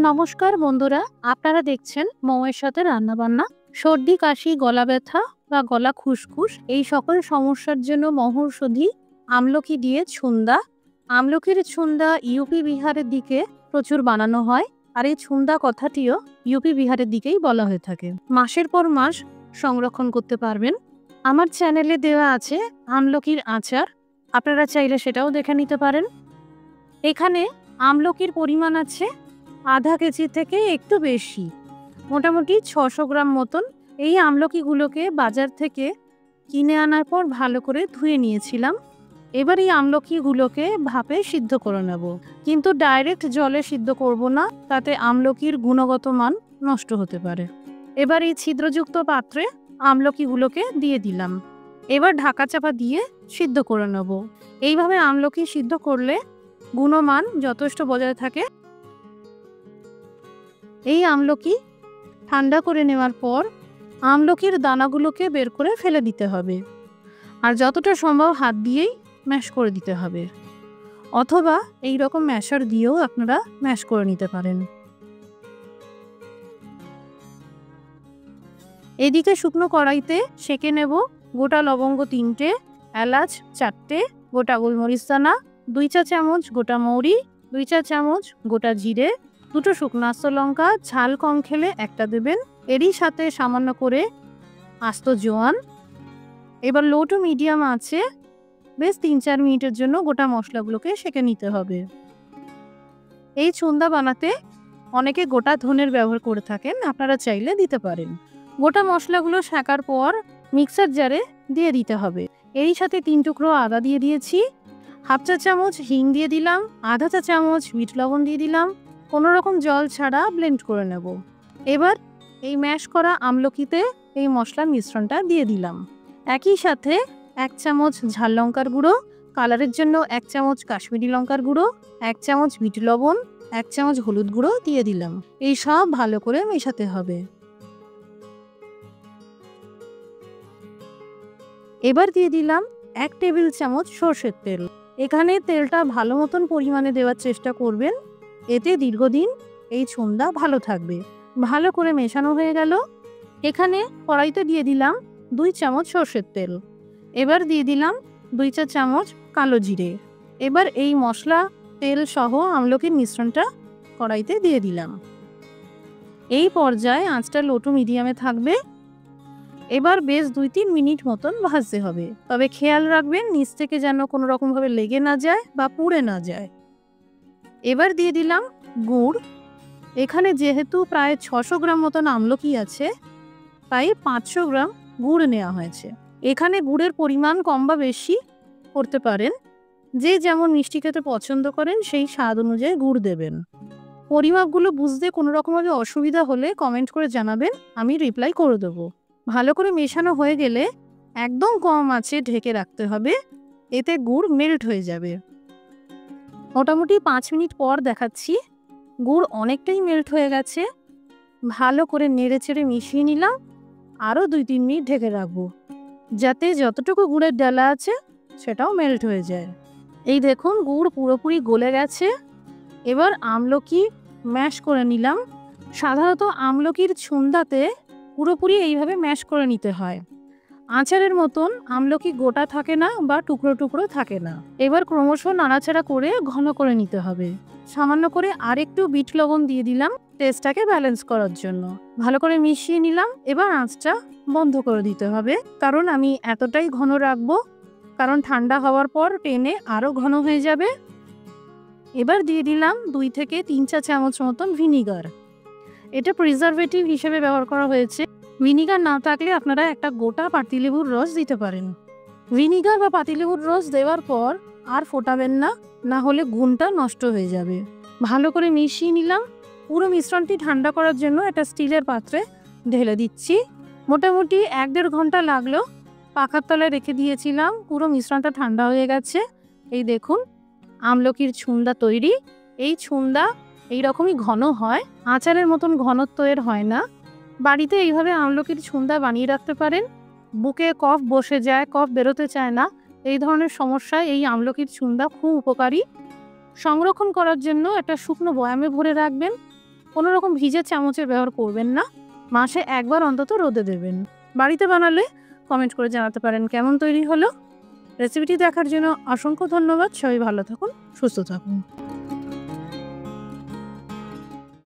নমস্কার বন্ধুরা, আপনারা দেখছেন মৌয়ের সাথে রান্নাবান্না। সর্দি, কাশি, গলা ব্যথা বা গলা খুসখুস এই সকল সমস্যার জন্য মহৌষধি আমলকি দিয়ে ছুন্দা। আমলকির ছুন্দা ইউপি বিহারের দিকে প্রচুর বানানো হয়, আর এই ছুন্দা কথাটিও ইউপি বিহারের দিকেই বলা হয়ে থাকে। মাসের পর মাস সংরক্ষণ করতে পারবেন। আমার চ্যানেলে দেওয়া আছে আমলকির আচার, আপনারা চাইলে সেটাও দেখে নিতে পারেন। এখানে আমলকির পরিমাণ আছে আধা কেজি থেকে একটু বেশি, মোটামুটি 600 গ্রাম মতন। এই আমলকিগুলোকে বাজার থেকে কিনে আনার পর ভালো করে ধুয়ে নিয়েছিলাম। এবার এই আমলকিগুলোকে ভাপে সিদ্ধ করে নেব, কিন্তু ডাইরেক্ট জলে সিদ্ধ করব না, তাতে আমলকির গুণগত মান নষ্ট হতে পারে। এবার এই ছিদ্রযুক্ত পাত্রে আমলকিগুলোকে দিয়ে দিলাম। এবার ঢাকা চাপা দিয়ে সিদ্ধ করে নেব। এইভাবে আমলকি সিদ্ধ করলে গুণমান যথেষ্ট বজায় থাকে। এই আমলকি ঠান্ডা করে নেওয়ার পর আমলকির দানাগুলোকে বের করে ফেলে দিতে হবে, আর যতটা সম্ভব হাত দিয়েই ম্যাশ করে দিতে হবে, অথবা এই রকম ম্যাশার দিয়েও আপনারা ম্যাশ করে নিতে পারেন। এদিকে শুকনো কড়াইতে সেঁকে নেব গোটা লবঙ্গ 3টে, এলাচ 4টে, গোটা গোলমরিচ দানা 2 চা চামচ, গোটা মৌরি 2 চা চামচ, গোটা জিরে 2টো শুকনো আস্ত লঙ্কা, ঝাল কম খেলে একটা দেবেন, এরই সাথে সামান্য করে আস্ত জোয়ান। এবার লো টু মিডিয়াম আছে বেশ 3-4 মিনিটের জন্য গোটা মশলাগুলোকে সেঁকে নিতে হবে। এই ছুন্দা বানাতে অনেকে গোটা ধনের ব্যবহার করে থাকেন, আপনারা চাইলে দিতে পারেন। গোটা মশলাগুলো সেঁকার পর মিক্সার জারে দিয়ে দিতে হবে। এরই সাথে 3 টুকরো আদা দিয়ে দিয়েছি, হাফ চা চামচ হিং দিয়ে দিলাম, আধা চা চামচ বিট লবণ দিয়ে দিলাম, কোনো রকম জল ছাড়া ব্লেন্ড করে নেব। এবার এই ম্যাশ করা আমলকিতে এই মশলার মিশ্রণটা দিয়ে দিলাম। একই সাথে 1 চামচ ঝাল লঙ্কার গুঁড়ো, কালারের জন্য 1 চামচ কাশ্মীরি লঙ্কার গুঁড়ো, 1 চামচ বিট লবণ, 1 চামচ হলুদ গুঁড়ো দিয়ে দিলাম। এই সব ভালো করে মেশাতে হবে। এবার দিয়ে দিলাম 1 টেবিল চামচ সরষের তেল। এখানে তেলটা ভালো মতন পরিমাণে দেওয়ার চেষ্টা করবেন, এতে দীর্ঘদিন এই ছুন্দা ভালো থাকবে। ভালো করে মেশানো হয়ে গেল। এখানে কড়াইতে দিয়ে দিলাম 2 চামচ সরষের তেল। এবার দিয়ে দিলাম 2 চা চামচ কালো জিরে। এবার এই মশলা তেল সহ আমলকির মিশ্রণটা কড়াইতে দিয়ে দিলাম। এই পর্যায়ে আঁচটা লো টু মিডিয়ামে থাকবে। এবার বেশ 2-3 মিনিট মতন ভাজতে হবে, তবে খেয়াল রাখবেন নিচ থেকে যেন কোনো রকমভাবে লেগে না যায় বা পুড়ে না যায়। এবার দিয়ে দিলাম গুড়। এখানে যেহেতু প্রায় 600 গ্রাম মতন আমলকি আছে, তাই 500 গ্রাম গুড় নেওয়া হয়েছে। এখানে গুড়ের পরিমাণ কম বা বেশি করতে পারেন, যে যেমন মিষ্টি খেতে পছন্দ করেন সেই স্বাদ অনুযায়ী গুড় দেবেন। পরিমাপগুলো বুঝতে কোনো রকমভাবে অসুবিধা হলে কমেন্ট করে জানাবেন, আমি রিপ্লাই করে দেবো। ভালো করে মেশানো হয়ে গেলে একদম কম আঁচে ঢেকে রাখতে হবে, এতে গুড় মেল্ট হয়ে যাবে। মোটামুটি 5 মিনিট পর দেখাচ্ছি, গুড় অনেকটাই মেল্ট হয়ে গেছে। ভালো করে নেড়ে চেড়ে মিশিয়ে নিলাম। আরও 2-3 মিনিট ঢেকে রাখবো, যাতে যতটুকু গুড়ের ডালা আছে সেটাও মেল্ট হয়ে যায়। এই দেখুন গুড় পুরোপুরি গলে গেছে। এবার আমলকি ম্যাশ করে নিলাম। সাধারণত আমলকির ছুন্দাতে পুরোপুরি এইভাবে ম্যাশ করে নিতে হয়। আচারের মতন আমলকি গোটা থাকে না বা টুকরো টুকরো থাকে না। এবার ক্রমশ নাড়াচাড়া করে ঘন করে নিতে হবে। সামান্য করে আরেকটু বিট লবণ দিয়ে দিলাম টেস্টটাকে ব্যালেন্স করার জন্য। ভালো করে মিশিয়ে নিলাম। এবার আঁচটা বন্ধ করে দিতে হবে, কারণ আমি এতটাই ঘন রাখবো, কারণ ঠান্ডা হওয়ার পর টেনে আরও ঘন হয়ে যাবে। এবার দিয়ে দিলাম 2 থেকে 3 চা চামচ মতন ভিনিগার। এটা প্রিজারভেটিভ হিসেবে ব্যবহার করা হয়েছে। ভিনিগার না থাকলে আপনারা একটা গোটা পাতিলেবুর রস দিতে পারেন। ভিনিগার বা পাতিলেবুর রস দেওয়ার পর আর ফোটাবেন না, না হলে গুণটা নষ্ট হয়ে যাবে। ভালো করে মিশিয়ে নিলাম। পুরো মিশ্রণটি ঠান্ডা করার জন্য একটা স্টিলের পাত্রে ঢেলে দিচ্ছি। মোটামুটি 1-1.5 ঘন্টা লাগলো। পাখার তলায় রেখে দিয়েছিলাম, পুরো মিশ্রণটা ঠান্ডা হয়ে গেছে। এই দেখুন আমলকির ছুন্দা তৈরি। এই ছুন্দা এইরকমই ঘন হয়, আচারের মতন ঘনত্ব এর হয় না। বাড়িতে এইভাবে আমলকির ছুন্দা বানিয়ে রাখতে পারেন। বুকে কফ বসে যায়, কফ বেরোতে চায় না, এই ধরনের সমস্যায় এই আমলকির ছুন্দা খুব উপকারী। সংরক্ষণ করার জন্য একটা শুকনো বয়ামে ভরে রাখবেন। কোনো রকম ভিজে চামচের ব্যবহার করবেন না। মাসে একবার অন্তত রোদে দেবেন। বাড়িতে বানালে কমেন্ট করে জানাতে পারেন কেমন তৈরি হলো। রেসিপিটি দেখার জন্য অসংখ্য ধন্যবাদ। সবাই ভালো থাকুন, সুস্থ থাকুন।